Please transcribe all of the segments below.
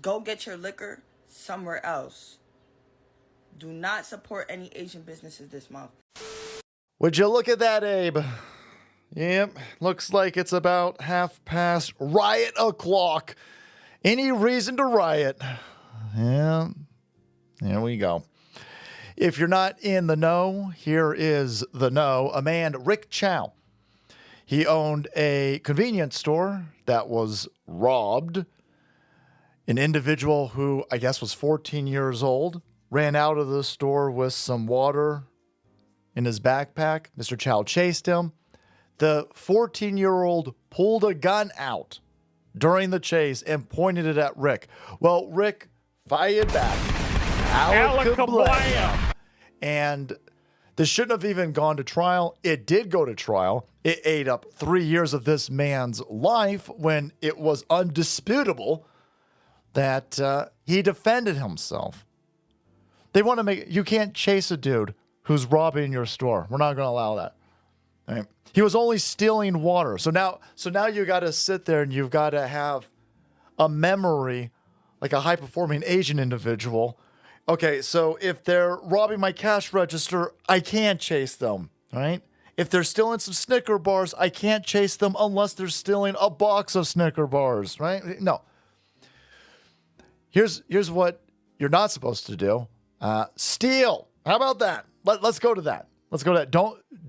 Go get your liquor somewhere else. Do not support any Asian businesses this month. Would you look at that, Abe? Yep, looks like it's about 1:30 riot o'clock. Any reason to riot? Yeah, there we go. If you're not in the know, here is the know. A man, Rick Chow, he owned a convenience store that was robbed. An individual who I guess was 14 years old ran out of the store with some water in his backpack. Mr. Chow chased him. The 14-year-old pulled a gun out during the chase and pointed it at Rick. Well, Rick fired back. Alakablam. And this shouldn't have even gone to trial. It did go to trial. It ate up 3 years of this man's life when it was undisputable that he defended himself. They want to make, you can't chase a dude who's robbing your store. We're not going to allow that. All right. He was only stealing water. So now you got to sit there and you've got to have a memory like a high-performing Asian individual. Okay, so if they're robbing my cash register, I can't chase them, right? If they're stealing some Snicker bars, I can't chase them unless they're stealing a box of Snicker bars, right? No. Here's what you're not supposed to do. Steal. How about that? Let's go to that. Let's go to that.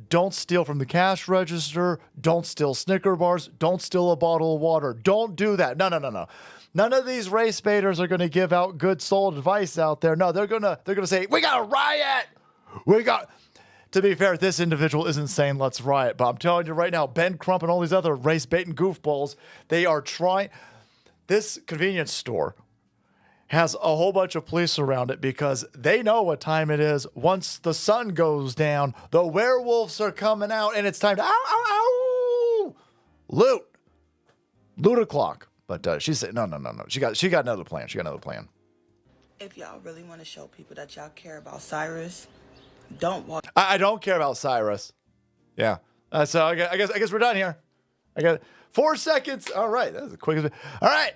Don't steal from the cash register. Don't steal Snicker bars. Don't steal a bottle of water. Don't do that. No. None of these race baiters are going to give out good soul advice out there. No, they're gonna say, we got to riot. To be fair, this individual isn't saying let's riot, but I'm telling you right now, Ben Crump and all these other race baiting goofballs, they are trying. This convenience store has a whole bunch of police around it because they know what time it is. Once the sun goes down, the werewolves are coming out, and it's time to loot o'clock. But she said no. She got another plan. If y'all really want to show people that y'all care about Cyrus, don't walk. I don't care about Cyrus. Yeah. So I guess we're done here. I got 4 seconds. All right, that's the quickest. All right.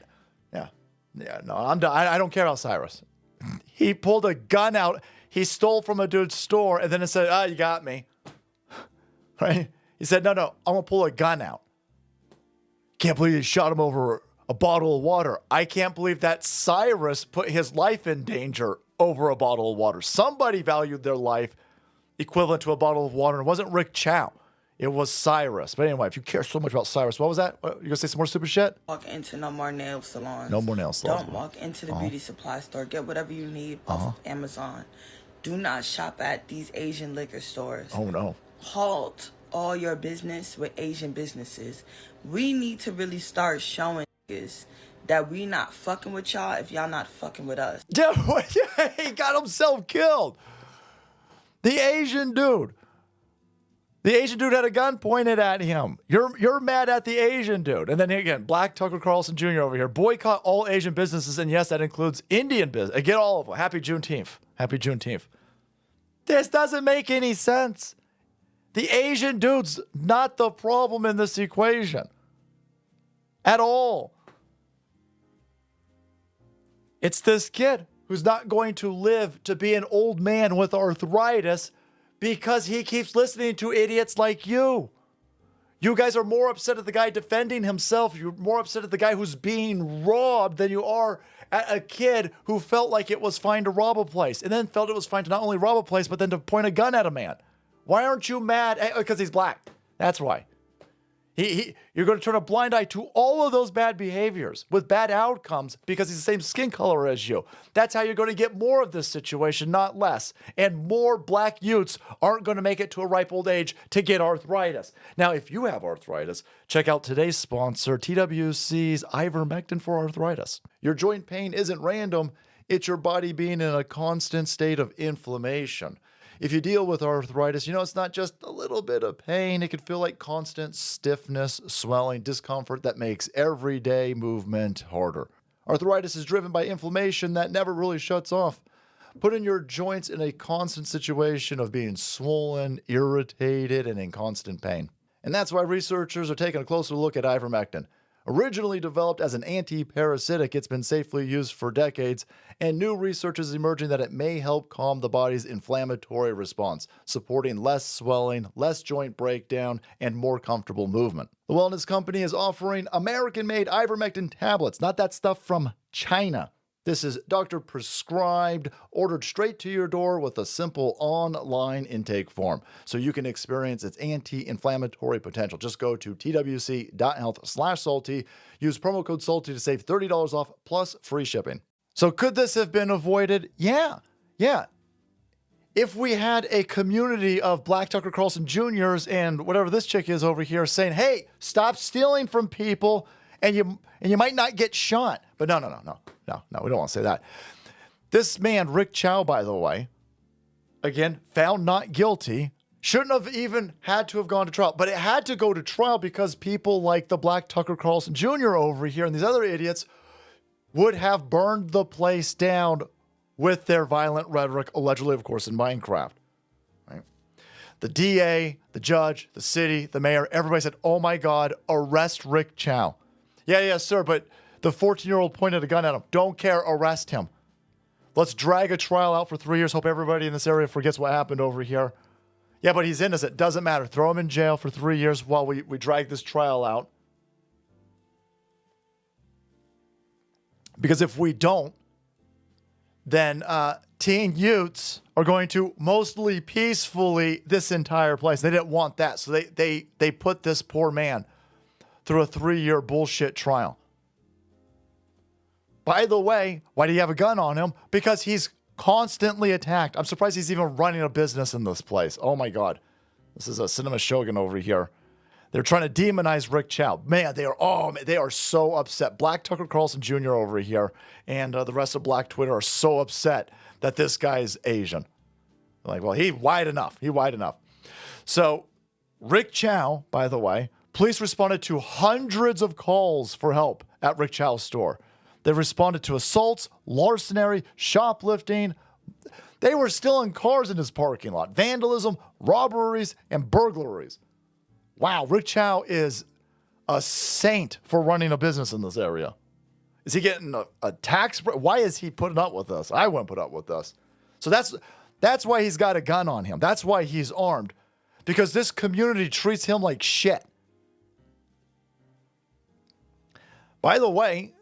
Yeah, no, I'm done. I don't care about Cyrus. He pulled a gun out. He stole from a dude's store and then it said, you got me. Right? He said, no, I'm going to pull a gun out. Can't believe you shot him over a bottle of water. I can't believe that Cyrus put his life in danger over a bottle of water. Somebody valued their life equivalent to a bottle of water. And it wasn't Rick Chow. It was Cyrus. But anyway, if you care so much about Cyrus, what was that? You going to say some more stupid shit? Walk into no more nail salons. No more nail salons. Don't walk into the beauty supply store. Get whatever you need off of Amazon. Do not shop at these Asian liquor stores. Oh, no. Halt all your business with Asian businesses. We need to really start showing that we not fucking with y'all if y'all not fucking with us. Dude, he got himself killed. The Asian dude had a gun pointed at him. You're mad at the Asian dude. And then again, Black Tucker Carlson Jr. over here. Boycott all Asian businesses. And yes, that includes Indian business. Get all of them. Happy Juneteenth. This doesn't make any sense. The Asian dude's not the problem in this equation. At all. It's this kid who's not going to live to be an old man with arthritis because he keeps listening to idiots like you. You guys are more upset at the guy defending himself. You're more upset at the guy who's being robbed than you are at a kid who felt like it was fine to rob a place and then felt it was fine to not only rob a place, but then to point a gun at a man. Why aren't you mad? Because he's black. That's why. You're going to turn a blind eye to all of those bad behaviors with bad outcomes because he's the same skin color as you. That's how you're going to get more of this situation, not less. And more black youths aren't going to make it to a ripe old age to get arthritis. Now, if you have arthritis, check out today's sponsor, TWC's ivermectin for arthritis. Your joint pain isn't random. It's your body being in a constant state of inflammation. If you deal with arthritis, it's not just a little bit of pain. It can feel like constant stiffness, swelling, discomfort that makes everyday movement harder. Arthritis is driven by inflammation that never really shuts off, putting your joints in a constant situation of being swollen, irritated, and in constant pain. And that's why researchers are taking a closer look at ivermectin. Originally developed as an anti-parasitic, it's been safely used for decades, and new research is emerging that it may help calm the body's inflammatory response, supporting less swelling, less joint breakdown, and more comfortable movement. The wellness company is offering American-made ivermectin tablets, not that stuff from China. This is doctor-prescribed, ordered straight to your door with a simple online intake form, so you can experience its anti-inflammatory potential. Just go to twc.health/salty, use promo code SALTY to save $30 off plus free shipping. So could this have been avoided? Yeah. If we had a community of Black Tucker Carlson Jr.'s and whatever this chick is over here saying, hey, stop stealing from people, and you might not get shot. But no, we don't want to say that. This man, Rick Chow, by the way, again, found not guilty, shouldn't have even had to have gone to trial. But it had to go to trial because people like the Black Tucker Carlson Jr. over here and these other idiots would have burned the place down with their violent rhetoric, allegedly, of course, in Minecraft. Right? The DA, the judge, the city, the mayor, everybody said, oh my God, arrest Rick Chow. Yeah, sir, but the 14-year-old pointed a gun at him. Don't care, arrest him. Let's drag a trial out for 3 years, hope everybody in this area forgets what happened over here. Yeah, but he's innocent, doesn't matter. Throw him in jail for 3 years while we drag this trial out. Because if we don't, then teen youths are going to mostly peacefully this entire place. They didn't want that, so they put this poor man through a 3-year bullshit trial. By the way, why do you have a gun on him? Because he's constantly attacked. I'm surprised he's even running a business in this place. Oh my God. This is a Cinema Shogun over here. They're trying to demonize Rick Chow. Man, they are so upset. Black Tucker Carlson Jr. over here and the rest of Black Twitter are so upset that this guy is Asian. Like, well, he white enough. So Rick Chow, by the way, police responded to hundreds of calls for help at Rick Chow's store. They responded to assaults, larceny, shoplifting. They were stealing cars in his parking lot, vandalism, robberies, and burglaries. Wow, Rick Chow is a saint for running a business in this area. Is he getting a tax break? Why is he putting up with this? I wouldn't put up with this. So that's why he's got a gun on him. That's why he's armed. Because this community treats him like shit. By the way,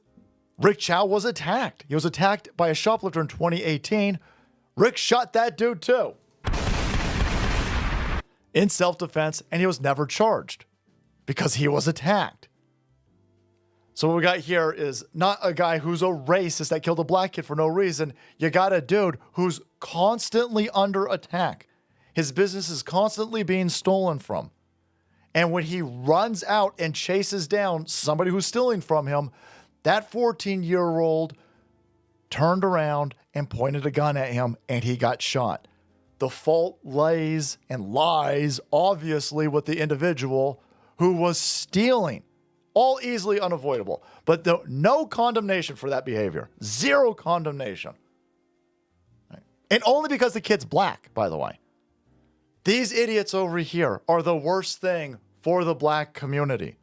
Rick Chow was attacked. He was attacked by a shoplifter in 2018. Rick shot that dude too. In self-defense, and he was never charged because he was attacked. So what we got here is not a guy who's a racist that killed a black kid for no reason. You got a dude who's constantly under attack. His business is constantly being stolen from. And when he runs out and chases down somebody who's stealing from him, that 14-year-old turned around and pointed a gun at him, and he got shot. The fault lays and lies, obviously, with the individual who was stealing. All easily unavoidable. But no condemnation for that behavior. Zero condemnation. Right? And only because the kid's black, by the way. These idiots over here are the worst thing for the black community.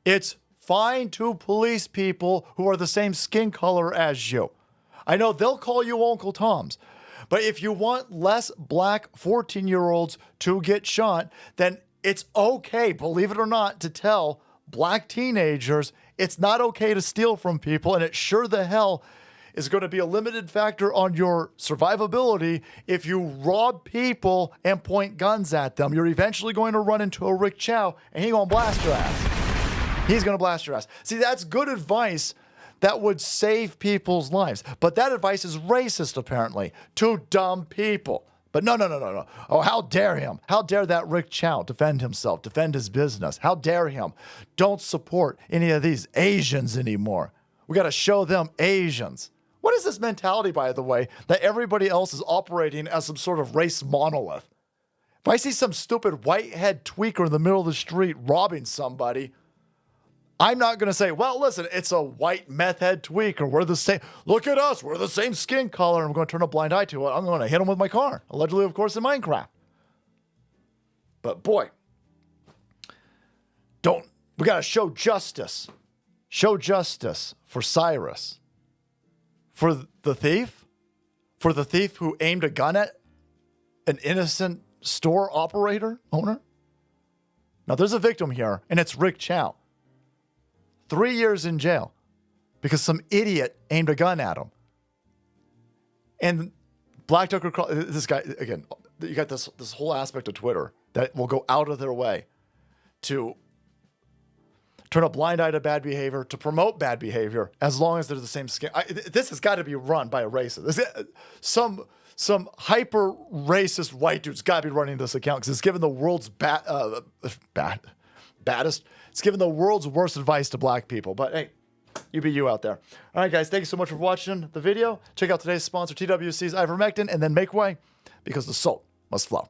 It's fine to police people who are the same skin color as you. I know they'll call you Uncle Toms. But if you want less black 14-year-olds to get shot, then it's okay, believe it or not, to tell black teenagers it's not okay to steal from people, and it sure the hell is going to be a limited factor on your survivability if you rob people and point guns at them. You're eventually going to run into a Rick Chow, and he's going to blast your ass. He's going to blast your ass. See, that's good advice that would save people's lives. But that advice is racist, apparently, to dumb people. But no. Oh, how dare him? How dare that Rick Chow defend himself, defend his business? How dare him? Don't support any of these Asians anymore. We got to show them Asians. What is this mentality, by the way, that everybody else is operating as some sort of race monolith? If I see some stupid whitehead tweaker in the middle of the street robbing somebody, I'm not going to say, well, listen, it's a white meth head tweaker. We're the same. Look at us. We're the same skin color. I'm going to turn a blind eye to it. I'm going to hit him with my car. Allegedly, of course, in Minecraft. But boy, don't We got to show justice. Show justice for Cyrus. For the thief? For the thief who aimed a gun at an innocent store operator, owner? Now, there's a victim here, and it's Rick Chow. 3 years in jail because some idiot aimed a gun at him. And Black Tucker, this guy, again, you got this whole aspect of Twitter that will go out of their way to turn a blind eye to bad behavior, to promote bad behavior, as long as they're the same skin. This has got to be run by a racist. Some hyper racist white dude's got to be running this account because it's given the world's baddest. It's given the world's worst advice to black people. But hey, you be you out there. All right, guys, thank you so much for watching the video. Check out today's sponsor, TWC's ivermectin, and then make way because the salt must flow.